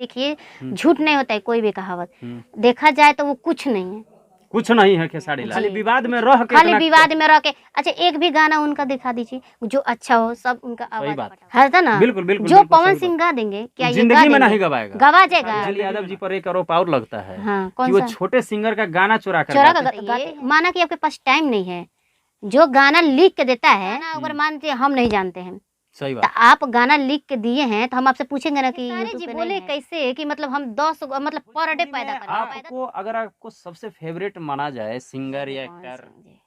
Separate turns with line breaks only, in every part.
देखिए झूठ नहीं होता है कोई भी कहावत। देखा जाए तो वो कुछ नहीं है,
कुछ नहीं है खेसारी लाल, खाली विवाद में रह के
खाली विवाद में रह के। अच्छा एक भी गाना उनका दिखा दीजिए जो अच्छा हो, सब उनका आवाज है था ना।
बिल्कुल बिल्कुल
जो पवन सिंह गा देंगे क्या ये
जिंदगी में नहीं गवाएगा,
गवा जाएगा।
अंजलि यादव जी पर एक आरोप और लगता है
कि
वो छोटे सिंगर का गाना चुरा कर
गाते। माना कि आपके पास टाइम नहीं है, जो गाना लिख के देता है अगर मानते हम नहीं जानते हैं,
सही
तो
बात,
आप गाना लिख के दिए हैं तो हम आपसे पूछेंगे ना कि जी बोले कैसे कि मतलब हम 10 मतलब पर डे पैदा करें।
आपको अगर आपको सबसे फेवरेट माना जाए सिंगर या एक्टर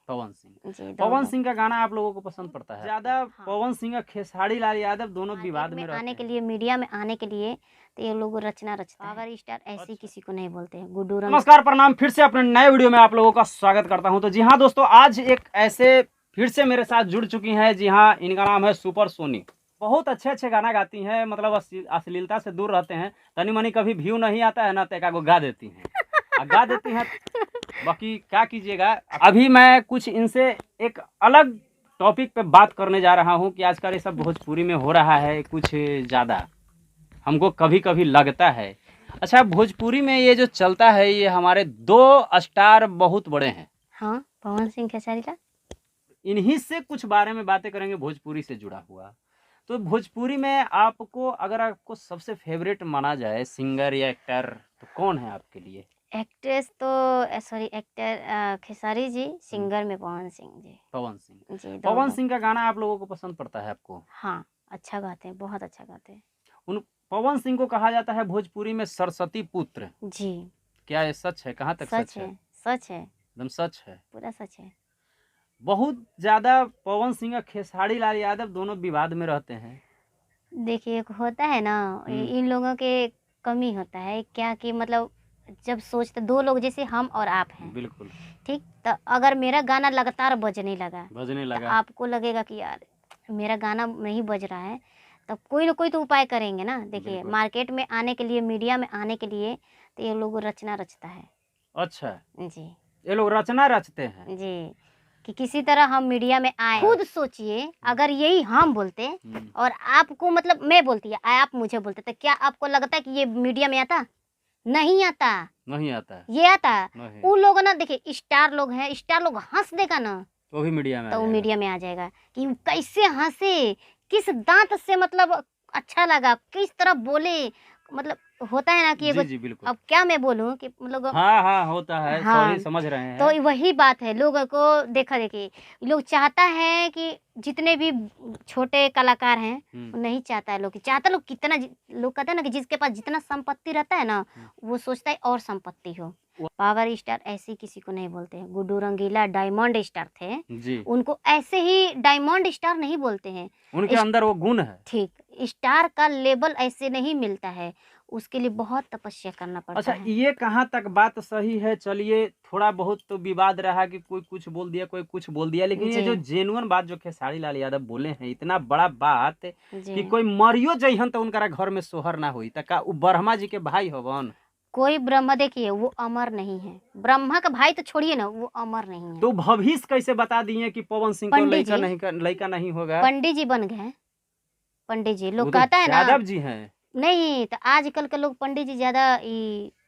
पवन सिंह, पवन सिंह का गाना आप लोगों को पसंद पड़ता है ज्यादा? पवन सिंह और खेसारी लाल यादव दोनों विवाद में
आने के लिए, मीडिया में आने के लिए तो ये लोग रचना रचता है। पावर स्टार ऐसी किसी को नहीं बोलते हैं। गुड्डू
नमस्कार प्रणाम, फिर से अपने नए वीडियो में आप लोगों का स्वागत करता हूं। तो जी हाँ दोस्तों, आज एक ऐसे फिर से मेरे साथ जुड़ चुकी हैं। जी हाँ, इनका नाम है सुपर सोनी। बहुत अच्छे अच्छे गाना गाती हैं, मतलब अश्लीलता से दूर रहते हैं। तनी मनी कभी व्यू नहीं आता है ना, तो को गा देती हैं, गा देती हैं। बाकी क्या कीजिएगा। अभी मैं कुछ इनसे एक अलग टॉपिक पे बात करने जा रहा हूँ कि आजकल ये सब भोजपुरी में हो रहा है कुछ ज़्यादा, हमको कभी कभी लगता है। अच्छा, भोजपुरी में ये जो चलता है, ये हमारे 2 स्टार बहुत बड़े हैं।
हाँ, पवन सिंह खेसारी लाल।
इन्हीं से कुछ बारे में बातें करेंगे भोजपुरी से जुड़ा हुआ। तो भोजपुरी में आपको अगर आपको सबसे फेवरेट माना जाए सिंगर या एक्टर, तो कौन है आपके लिए?
एक्ट्रेस तो sorry actor Khesari ji, singer में पवन सिंह जी।
पवन सिंह जी, पवन सिंह का गाना आप लोगों को पसंद पड़ता है आपको?
हाँ, अच्छा गाते हैं, बहुत अच्छा गाते हैं।
उन पवन सिंह को कहा जाता है भोजपुरी में सरस्वती पुत्र
जी।
क्या ये सच है? कहाँ तक सच है?
सच है,
एकदम सच है,
पूरा सच है।
बहुत ज्यादा पवन सिंह और खेसारी लाल यादव दोनों विवाद में रहते हैं।
देखिए होता है ना, इन लोगों के कमी होता है क्या कि मतलब जब सोचते 2 लोग जैसे हम और आप हैं,
बिल्कुल
ठीक, तो अगर मेरा गाना लगातार बजने लगा
तो
आपको लगेगा कि यार मेरा गाना नहीं बज रहा है, तब कोई ना कोई तो उपाय करेंगे ना। देखिए मार्केट में आने के लिए, मीडिया में आने के लिए तो ये लोग रचना रचता है।
अच्छा
जी,
ये लोग रचना रचते हैं
जी, कि किसी तरह हम मीडिया में आए। खुद सोचिए अगर यही हम बोलते और आपको मतलब मैं बोलती है, आप मुझे बोलते, तो क्या आपको लगता है कि ये मीडिया में आता? नहीं आता,
नहीं आता,
ये आता। उन लोगों ना, देखिए स्टार लोग हैं, स्टार लोग हंस देगा ना
तो भी मीडिया में
तो मीडिया में आ जाएगा कि कैसे हंसे, किस दांत से मतलब अच्छा लगा, किस तरह बोले, मतलब होता है ना कि
जी, बिल्कुल।
अब क्या मैं बोलूं कि मतलब
हाँ होता है।
हाँ,
सॉरी, समझ रहे हैं।
तो वही बात है, लोगों को देखा देखी लोग चाहता है कि जितने भी छोटे कलाकार हैं नहीं चाहता है लोग, चाहता लोग कितना, लोग कहते हैं ना कि जिसके पास जितना संपत्ति रहता है ना वो सोचता है और संपत्ति हो। पावर स्टार ऐसी किसी को नहीं बोलते हैं। गुड्डू रंगीला डायमंड स्टार थे
जी,
उनको ऐसे ही डायमंड स्टार नहीं बोलते हैं,
उनके अंदर वो गुण है।
ठीक, स्टार का लेबल ऐसे नहीं मिलता है, उसके लिए बहुत तपस्या करना पड़ता है।
अच्छा, ये कहाँ तक बात सही है? चलिए, थोड़ा बहुत तो विवाद रहा कि कोई कुछ बोल दिया, कोई कुछ बोल दिया, लेकिन ये जो जेन्युइन बात जो खेसारी लाल यादव बोले हैं, इतना बड़ा बात कि कोई मरियो जइहन तो उनका घर में सोहर ना हुई, तक वो ब्रह्मा जी के भाई हवन।
कोई ब्रह्मा, देखिए वो अमर नहीं है, ब्रह्मा का भाई तो छोड़िए ना, वो अमर नहीं है।
तो भविष्य कैसे बता दिए कि पवन सिंह को लड़का नहीं होगा?
पंडित जी बन गए, पंडित जी लोग कहता है ना,
यादव जी हैं।
नहीं तो आजकल के लोग पंडित जी ज्यादा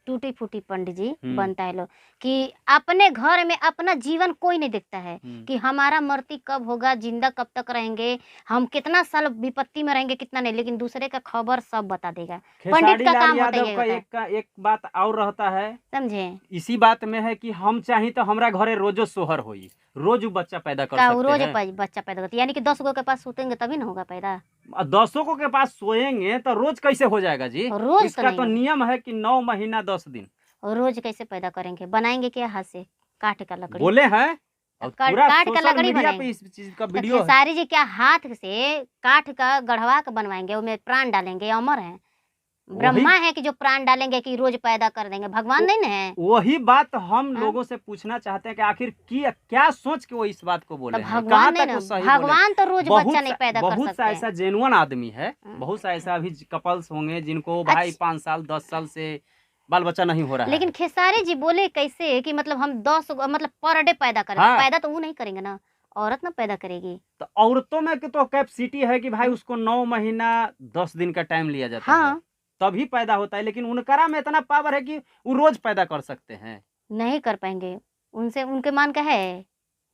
टूटी फूटी पंडित जी बनता है लोग कि अपने घर में अपना जीवन कोई नहीं देखता है कि हमारा मृत्यु कब होगा, जिंदा कब तक रहेंगे, हम कितना साल विपत्ति में रहेंगे, कितना नहीं, लेकिन दूसरे का खबर सब बता देगा। पंडित का काम होता है।
एक बात और रहता है,
समझे,
इसी बात में है कि हम चाहे तो हमारा घरे रोजो सोहर होई, रोज बच्चा पैदा कर सकते हैं।
रोज बच्चा पैदा करते, यानी कि 10 गो के पास सोतेंगे तभी ना होगा पैदा।
10 को के पास सोएंगे तो रोज कैसे हो जाएगा जी?
रोज
इसका तो नियम है कि 9 महीना 10 दिन।
रोज कैसे पैदा करेंगे? बनाएंगे क्या हाथ से? काट का लकड़ी
बोले हैं,
काट का लकड़ी
पे इस चीज का वीडियो है।
सारी जी क्या हाथ से काट का गढ़वा के बनवाएंगे, उसमें प्राण डालेंगे? अमर है, ब्रह्मा है कि जो प्राण डालेंगे कि रोज पैदा कर देंगे, भगवान नहीं है।
वही बात हम लोगों से पूछना चाहते हैं कि आखिर क्या सोच के वो इस बात को बोले हैं?
भगवान नहीं ना, भगवान तो रोज बच्चा नहीं पैदा कर सकते।
बहुत सा ऐसा जेन्युइन आदमी है, बहुत सा ऐसा अभी कपल्स होंगे जिनको भाई 5 साल 10 साल से बाल बच्चा नहीं हो रहा है।
लेकिन खेसारी जी बोले कैसे कि मतलब हम 10 मतलब पर डे पैदा करें। पैदा तो वो नहीं करेंगे ना, औरत ना पैदा करेगी।
तो औरतों में तो कैपेसिटी है कि भाई उसको 9 महीना 10 दिन का टाइम लिया जाता है। तभी पैदा होता है, लेकिन उनकरा में इतना पावर है कि वो रोज पैदा कर सकते हैं।
नहीं कर पाएंगे, उनसे उनके मान का है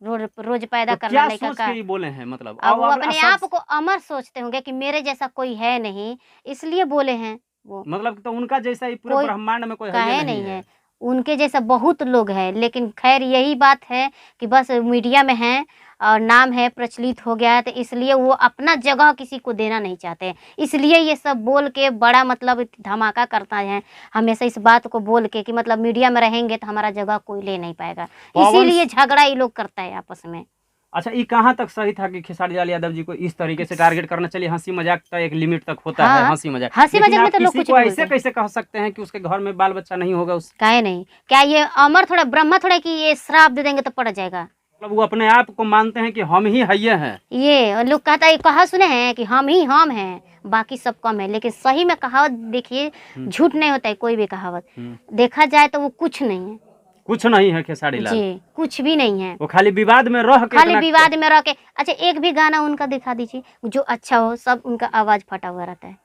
रोज रोज पैदा
तो
करना
क्या
लड़का
सोच
का।
के ये बोले हैं, मतलब
अब वो
अब
अपने
सब
आप को अमर सोचते होंगे कि मेरे जैसा कोई है नहीं, इसलिए बोले हैं वो।
मतलब तो उनका जैसा ही पूरे
कोई
ब्रह्मांड में कोई है
काहे
नहीं
नहीं
है।
है, उनके जैसा बहुत लोग हैं, लेकिन खैर यही बात है कि बस मीडिया में है और नाम है, प्रचलित हो गया है, तो इसलिए वो अपना जगह किसी को देना नहीं चाहते, इसलिए ये सब बोल के बड़ा मतलब धमाका करता है हमेशा इस बात को बोल के कि मतलब मीडिया में रहेंगे तो हमारा जगह कोई ले नहीं पाएगा,
पवन
इसीलिए झगड़ा ये लोग करता है आपस में।
अच्छा, ये कहाँ तक सही था कि खेसारी लाल यादव जी को इस तरीके से टारगेट करना? चाहिए हंसी मजाक तो एक लिमिट तक होता है,
हाँ,
हंसी मजाक,
हंसी
लेकिन
मजाक में
आप
तो लोग
किसी
कुछ
को
भी
ऐसे
बोलते हैं।
कैसे कह सकते हैं कि उसके घर में बाल बच्चा नहीं होगा? उस
काहे नहीं, क्या ये अमर थोड़ा ब्रह्मा थोड़ा कि ये श्राप दे देंगे तो पड़ जाएगा?
मतलब वो अपने आप को मानते हैं कि हम ही हइये हैं।
ये लोग कहता है, कहा सुने हैं कि हम ही हम हैं, बाकी सब कम है, लेकिन सही में कहावत देखिए झूठ नहीं होता है कोई भी कहावत, देखा जाए तो वो कुछ नहीं है,
कुछ नहीं है खेसारी लाल,
जी कुछ भी नहीं है,
वो खाली विवाद में रह के
खाली
इतना-
विवाद में रह के। अच्छा एक भी गाना उनका दिखा दीजिए जो अच्छा हो, सब उनका आवाज फटा हुआ रहता है,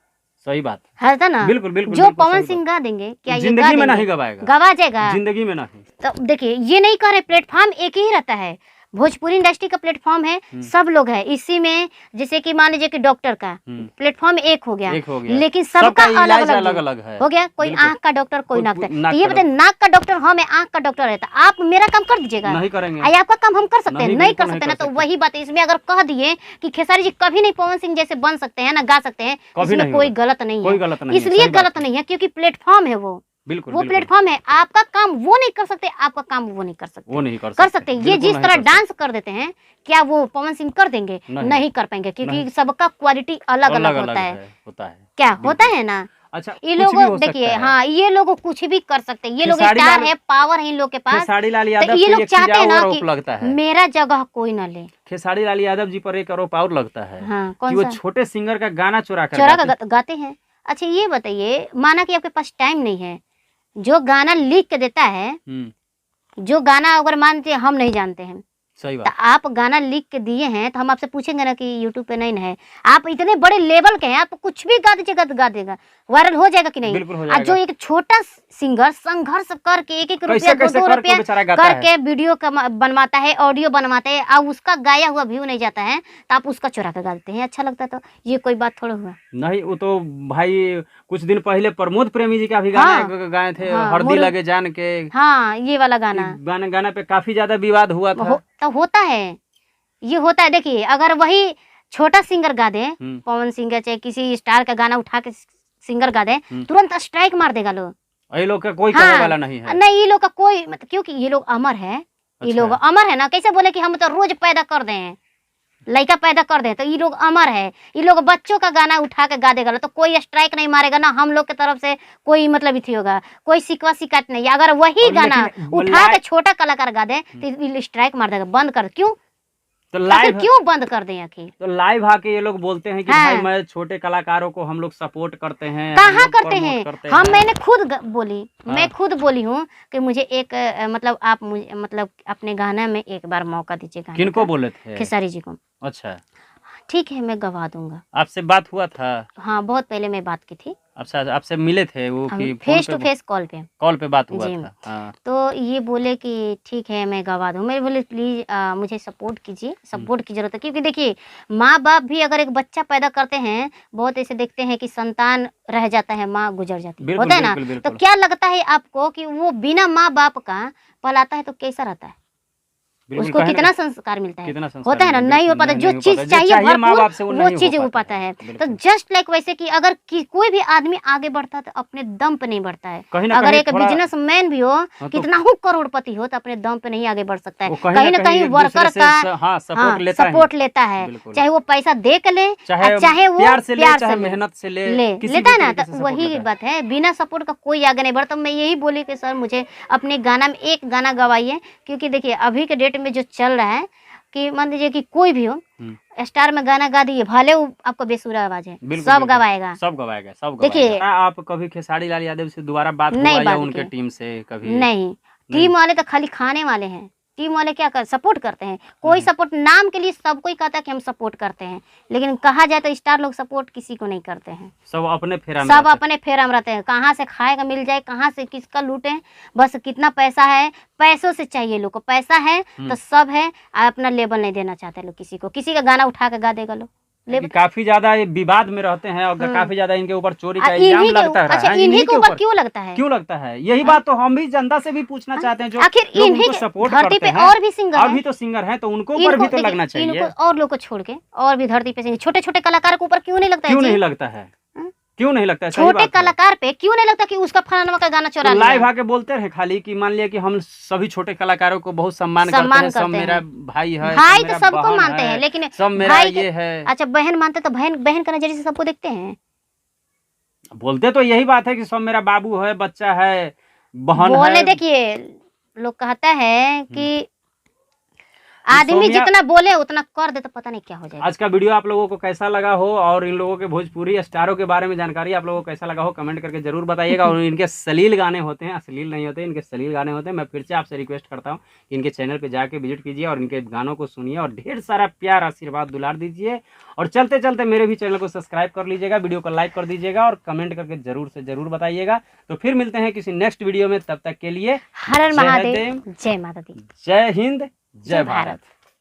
सही बात
है ना?
बिल्कुल बिल्कुल
जो
बिल्कुल
पवन
सही
सिंह गा देंगे, क्या
बात।
ये गा
जिंदगी में
देंगे?
नहीं गवाएगा,
गवा जाएगा
जिंदगी में नहीं।
तो देखिए ये नहीं कह रहे, प्लेटफॉर्म एक ही रहता है, भोजपुरी इंडस्ट्री का प्लेटफॉर्म है, सब लोग है इसी में, जैसे कि मान लीजिए कि डॉक्टर का प्लेटफॉर्म एक हो गया,
एक हो गया,
लेकिन सबका अलग
अलग
अलग
अलग है,
हो गया, कोई
बिल्कुल।
आंख का डॉक्टर, कोई
कोई
नाक का।
नाक
तो ये
का
बताइए नाक का डॉक्टर हम है, आंख का डॉक्टर है, तो आप मेरा काम कर दीजिएगा?
नहीं करेंगे।
आई आपका काम हम कर सकते हैं?
नहीं,
नहीं कर
बिल्कुल
सकते
नहीं
ना।
कर
तो
सकते।
वही बात है, इसमें अगर कह दिए कि खेसारी जी कभी नहीं पवन सिंह जैसे बन सकते हैं ना, गा सकते हैं,
कभी
इसमें
नहीं
कोई
होगा।
गलत नहीं
कोई
है,
गलत नहीं है,
इसलिए
सही बात
गलत
है।
नहीं है क्योंकि प्लेटफॉर्म है वो
बिल्कुल
वो
बिल्कुल।
प्लेटफॉर्म है, आपका काम वो नहीं कर सकते, आपका काम वो नहीं कर सकते,
वो नहीं कर
कर सकते। ये
बिल्कुल
जिस
नहीं
तरह
कर सकते।
डांस कर देते हैं, क्या वो पवन सिंह कर देंगे? नहीं कर पाएंगे, क्योंकि सबका क्वालिटी अलग अलग होता है, क्या होता है ना।
अच्छा
ये
कुछ भी हो
लोग देखिए,
सकता है।
हाँ ये लोग कुछ भी कर सकते हैं, ये लोग
खेसारी
स्टार
लाल-
है, पावर है इन लोग के पास,
खेसारी लाल
तो
यादव
ये
पे
लोग
एक चीज
चाहते हैं ना
और
कि
आरोप लगता है,
मेरा जगह कोई ना ले।
खेसारी लाल यादव जी पर एक आरोप और लगता है,
हाँ
कि
कौन
वो
सा?
छोटे सिंगर का गाना चुरा कर
चोरा
गाते
का गाते हैं। अच्छा ये बताइए, माना कि आपके पास टाइम नहीं है, जो गाना लिख के देता है, जो गाना अगर मानते हम नहीं जानते हैं,
सही
तो
बात।
आप गाना लिख के दिए हैं, तो हम आपसे पूछेंगे ना कि यूट्यूब पे नहीं है, आप इतने बड़े लेवल के हैं, आप कुछ भी गा दीजिएगा तो गा देगा, वायरल हो जाएगा कि नहीं?
बिल्कुल हो
और
जाएगा।
जो एक छोटा सिंगर संघर्ष करके एक एक रुपया दो
कैसे
दो
करके
रुपया
बेचारा गाता है।
करके वीडियो बनवाता है, ऑडियो बनवाता है, और उसका गाया हुआ व्यू नहीं जाता है, तो आप उसका चुरा के गा देते हैं, अच्छा लगता है? तो ये कोई बात थोड़ा हुआ?
नहीं, वो तो भाई कुछ दिन पहले प्रमोद प्रेमी जी का भी गाना गाए थे,
हाँ,
हरदी लगे जान के,
हाँ ये वाला गाना
गाना पे काफी ज्यादा विवाद हुआ था।
तो होता है, ये होता है। देखिए अगर वही छोटा सिंगर गा दे, पवन सिंह चाहे किसी स्टार का गाना उठा के सिंगर गा दे, तुरंत स्ट्राइक मार देगा लोग।
ये लोग का कोई कहने वाला नहीं है।
नहीं ये लोग का कोई मतलब, क्योंकि ये लोग अमर है, ये लोग अमर है ना। कैसे बोले कि हम तो रोज पैदा कर दे हैं, लड़का पैदा कर दे, तो ये लोग अमर है, ये लोग बच्चों का गाना उठा के गा देगा तो कोई स्ट्राइक नहीं मारेगा ना, हम लोग की तरफ से कोई मतलब इथी होगा, कोई शिकवा शिकायत नहीं। अगर वही गाना उठा के छोटा कलाकार गा दे तो स्ट्राइक मार देगा, बंद कर। क्यों?
तो लाइव
क्यों बंद कर दें आखिर?
तो लाइव आके ये लोग बोलते हैं कि भाई मैं छोटे कलाकारों को हम लोग सपोर्ट करते हैं,
कहाँ करते हैं हम? मैंने खुद बोली, मैं खुद बोली हूँ कि मुझे एक मतलब आप मुझे मतलब अपने गाना में एक बार मौका दीजिएगा।
किनको बोले थे?
खेसारी जी को।
अच्छा
ठीक है मैं गवा दूंगा।
आपसे बात हुआ था?
हाँ बहुत पहले मैं बात की थी।
आपसे मिले थे वो कि
फेस टू फेस कॉल पे
बात हुआ था? हाँ।
तो ये बोले कि ठीक है मैं गवा दूँ। मैं बोले प्लीज मुझे सपोर्ट कीजिए, सपोर्ट की जरूरत है, क्योंकि देखिए माँ बाप भी अगर एक बच्चा पैदा करते हैं, बहुत ऐसे देखते हैं कि संतान रह जाता है, माँ गुजर जाती है, होता है ना। तो क्या लगता है आपको कि वो बिना माँ बाप का पलाता है तो कैसा रहता है? उसको कितना संस्कार मिलता है? होता है ना, नहीं हो पाता। जो चीज चाहिए भरपूर वो चीज हो पाता है। तो जस्ट लाइक वैसे कि अगर कोई भी आदमी आगे बढ़ता है तो अपने दम पे नहीं बढ़ता है। अगर एक बिजनेसमैन भी हो, कितना हो करोड़पति हो, तो अपने दम पे नहीं आगे बढ़ सकता है। कहीं ना कहीं वर्कर का सपोर्ट लेता है, चाहे वो पैसा दे के ले, चाहे वो प्यार से
मेहनत से
लेता है ना। तो वही बात है, बिना सपोर्ट का कोई आगे नहीं बढ़ता। मैं यही बोली कि सर मुझे अपने गाना में एक गाना गवाइए, क्योंकि देखिए अभी के डेट में जो चल रहा है कि मान लीजिए कि कोई भी हो स्टार में गाना गा दिए, भले आपको बेसुरा आवाज है, सब गवाएगा, सब गवाएगा। देखिए
आप कभी खेसारी लाल यादव से दोबारा बात हुआ या उनके टीम से? कभी नहीं।
टीम वाले तो खाली खाने वाले हैं, टीम वाले क्या कर सपोर्ट करते हैं, कोई सपोर्ट नाम के लिए सब कोई कहता है कि हम सपोर्ट करते हैं, लेकिन कहा जाए तो स्टार लोग सपोर्ट किसी को नहीं करते हैं।
सब अपने फेरा में
सब
रहते हैं।
अपने फेरा में रहते हैं, कहाँ से खाएगा मिल जाए, कहाँ से किसका लूटें, बस कितना पैसा है, पैसों से चाहिए लोग को, पैसा है तो सब है। अपना लेबल नहीं देना चाहते लोग किसी को, किसी का गाना उठा के गा देगा लोग
कि काफी ज्यादा ये विवाद में रहते हैं और काफी ज्यादा इनके ऊपर चोरी का
इन्हीं
इल्जाम
के
लगता है।
अच्छा इन्हीं के ऊपर क्यों लगता है?
क्यों लगता है? यही बात तो हम भी जनता से भी पूछना चाहते हैं, जो
आखिर
लोग
इन्हीं
उनको सपोर्ट
धरती
करते
पे
हैं।
और भी सिंगर
और
हैं,
भी तो सिंगर हैं, तो उनको ऊपर भी तो
देखिए,
लगना चाहिए।
इनको और लोग को छोड़ के और भी धरती पे सिंगर, छोटे छोटे कलाकार के ऊपर क्यों नहीं लगता है
क्यों
जी?
नहीं लगता है? क्यों नहीं लगता है? सही
छोटे
बात है।
कलाकार पे क्यों नहीं लगता कि उसका फलाना का गाना चोरा
तो
लिया?
लाइव आके बोलते रहे खाली कि मान लिया कि हम सभी छोटे कलाकारों को बहुत सम्मान करते हैं, सब मेरा भाई है,
भाई
सब
तो
मेरा
सबको
बहन
मानते
है,
हैं, लेकिन
सब मेरा
भाई
ये है।
अच्छा बहन मानते तो बहन बहन का नजरिए से सबको देखते हैं।
बोलते तो यही बात है कि सब मेरा बाबू है, बच्चा है, बहन
बोले
है।
देखिए लोग कहता है कि आदमी
सोनिया-
जितना बोले उतना कर दे तो पता नहीं क्या हो जाएगा।
आज का वीडियो आप लोगों को कैसा लगा हो, और इन लोगों के भोजपुरी स्टारों के बारे में जानकारी आप लोगों को कैसा लगा हो, कमेंट करके जरूर बताइएगा। और इनके सलील गाने होते हैं, अश्लील नहीं होते, इनके सलील गाने होते हैं। मैं फिर से आपसे रिक्वेस्ट करता हूँ कि इनके चैनल पे जाके विजिट कीजिए और इनके गानों को सुनिए और ढेर सारा प्यार आशीर्वाद दुलार दीजिए। और चलते चलते मेरे भी चैनल को सब्सक्राइब कर लीजिएगा, वीडियो को लाइक कर दीजिएगा और कमेंट करके जरूर से जरूर बताइएगा। तो फिर मिलते हैं किसी नेक्स्ट वीडियो में, तब तक के लिए
हर हर
जय
महादेव,
हिंद,
जय माता दी,
जय हिंद, जय भारत।